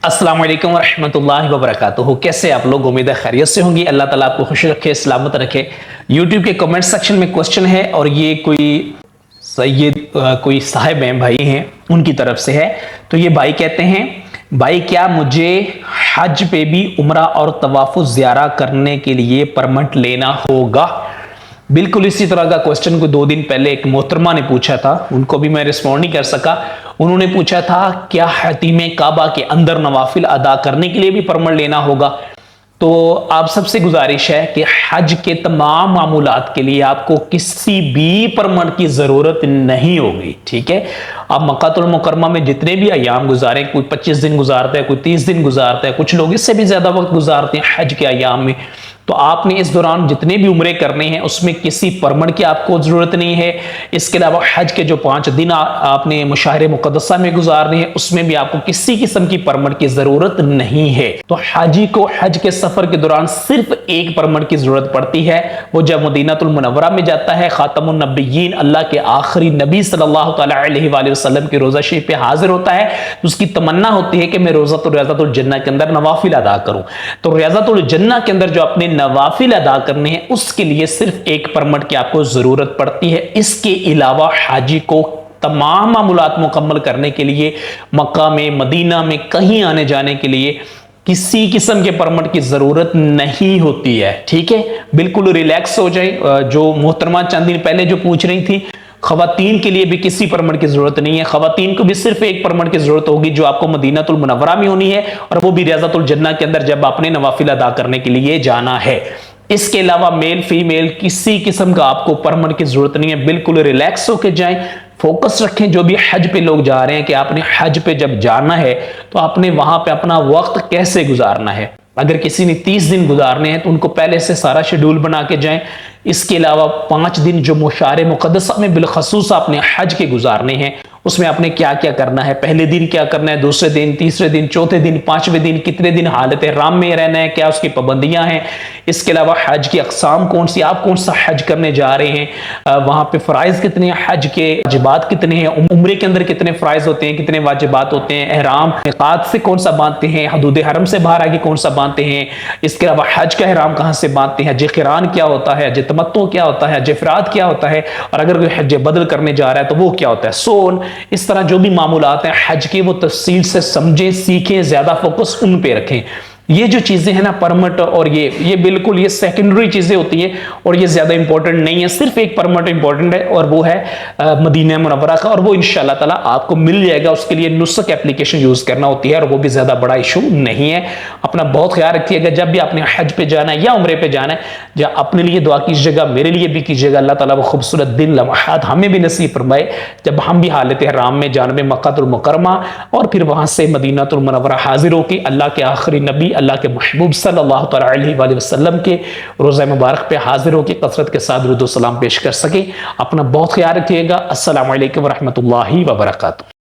अस्सलाम वालेकुम रहमतुल्लाहि व बरकातुहू। कैसे आप लोग? उम्मीद है खैरियत से होंगी। अल्लाह ताला आपको खुश रखे, सलामत रखे। यूट्यूब के कमेंट सेक्शन में क्वेश्चन है और ये कोई साहिब हैं, भाई हैं, उनकी तरफ से है। तो ये भाई कहते हैं, भाई क्या मुझे हज पे भी उम्रा और तवाफ़ुज़ ज़ियारा करने के लिए परमिट लेना होगा? बिल्कुल इसी तरह का क्वेश्चन को 2 दिन पहले एक मोहतरमा ने पूछा था, उनको भी मैं रिस्पॉन्ड नहीं कर सका। उन्होंने पूछा था क्या हतीम काबा के अंदर नवाफिल अदा करने के लिए भी परमिट लेना होगा? तो आप सबसे गुजारिश है कि हज के तमाम मामूलात के लिए आपको किसी भी परमिट की ज़रूरत नहीं होगी, ठीक है। आप मक्कातुल मुकर्रमा में जितने भी अयाम गुजारें, कोई 25 दिन गुजारता है, कोई 30 दिन गुजारता है, कुछ लोग इससे भी ज़्यादा वक्त गुजारते हैं हज के अयाम में। तो आपने इस दौरान जितने भी उम्रे करने हैं उसमें किसी परमिट की आपको ज़रूरत नहीं है। इसके अलावा हज के जो 5 दिन आपने मुशाहिर मुक़द्दसा में गुजारने हैं उसमें भी आपको किसी किस्म की परमिट की ज़रूरत नहीं है। तो हाजी को हज के सफ़र के दौरान सिर्फ एक परमिट की ज़रूरत पड़ती है, वो जब मदीनातुल मुनव्वरा में जाता है, ख़ातमुन नबिय्यीन अल्लाह के आखिरी नबी सल्लल्लाहु अलैहि वसल्लम के रोज़ा शरीफ पे हाजिर होता है। उसकी तमन्ना होती है कि मैं रियाज़तुल जन्नह के अंदर नवाफिल अदा करूँ। तो रियाज़तुल जन्नह के अंदर जो अपने नवाफिल अदा करने हैं उसके लिए सिर्फ एक परमिट की आपको जरूरत पड़ती है। इसके अलावा हाजी को तमाम मामूलात मुकम्मल करने के लिए मक्का में, मदीना में कहीं आने जाने के लिए किसी किस्म के परमिट की जरूरत नहीं होती है, ठीक है। बिल्कुल रिलैक्स हो जाए। जो मोहतरमा चंद दिन पहले जो पूछ रही थी, खवातीन के लिए भी किसी परमिट की जरूरत नहीं है। खवातीन को भी सिर्फ एक परमिट की जरूरत होगी जो आपको मदीनातुल मुनव्वरा में होनी है, और वो भी रियाज़तुल जन्नह के अंदर जब आपने नवाफिल अदा करने के लिए जाना है। इसके अलावा मेल फीमेल किसी किस्म का आपको परमिट की जरूरत नहीं है। बिल्कुल रिलैक्स होकर जाएं, फोकस रखें। जो भी हज पे लोग जा रहे हैं कि आपने हज पे जब जाना है तो आपने वहां पे अपना वक्त कैसे गुजारना है। अगर किसी ने 30 दिन गुजारने हैं तो उनको पहले से सारा शेड्यूल बना के जाएं। इसके अलावा 5 दिन जो मुशाहिर मुक़द्दसा में बिलखसूस आपने हज के गुजारने हैं उसमें आपने क्या क्या करना है, पहले दिन क्या करना है, दूसरे दिन, तीसरे दिन, चौथे दिन, 5वें दिन कितने दिन हालत राम में रहना है, क्या उसकी पाबंदियां हैं। इसके अलावा हज की अक़साम कौन सी, आप कौन सा हज करने जा रहे हैं, वहां पे फ़राइज़ कितने हैं, हज के वाजिबात कितने हैं, उम्रे के अंदर कितने फ़राइज़ होते हैं, कितने वाजिबात होते हैं, एहराम मिक़ात से कौन सा बांधते हैं, हदूद हरम से बाहर आके कौन सा बांधते हैं। इसके अलावा हज का एहराम कहाँ से बांधते हैं, हज क़िरान क्या होता है, हज तमत्तु क्या होता है, हज इफ़राद क्या होता है, और अगर कोई हज बदल करने जा रहा है तो वो क्या होता है, सोन। इस तरह जो भी मामूलात हैं हज के वो तफसील से समझें, सीखें, ज्यादा फोकस उन पे रखें। ये जो चीजें हैं ना परमिट और ये बिल्कुल ये सेकेंडरी चीजें होती हैं और ये ज्यादा इंपॉर्टेंट नहीं है। सिर्फ एक परमिट इंपॉर्टेंट है और वो है मदीना मुनव्वरा का, और वो इंशाअल्लाह ताला आपको मिल जाएगा। उसके लिए नुस्ख एप्लीकेशन यूज करना होती है और वो भी ज्यादा बड़ा इशू नहीं है। अपना बहुत ख्याल रखिएगा। जब भी आपने हज पे जाना है या उम्रे पे जाना है, या अपने लिए दुआ कीजिएगा, मेरे लिए भी कीजिएगा। अल्लाह ताला वो खूबसूरत दिन लम्हात हमें भी नसीब फरमाए जब हम भी हालत हराम में जानब मक्कातुल मुकर्रमा और फिर वहां से मदीनातुल मुनव्वरा हाजिर हो के अल्लाह के आखिरी नबी, अल्लाह के महबूब सल्लल्लाहु अलैहि वसल्लम के रोज़ा मुबारक पे हाजिर हो के कसरत के साथ दुरूद व सलाम पेश कर सके। अपना बहुत ख्याल रखिएगा। अस्सलामु अलैकुम व रहमतुल्लाहि व बरकातुहू।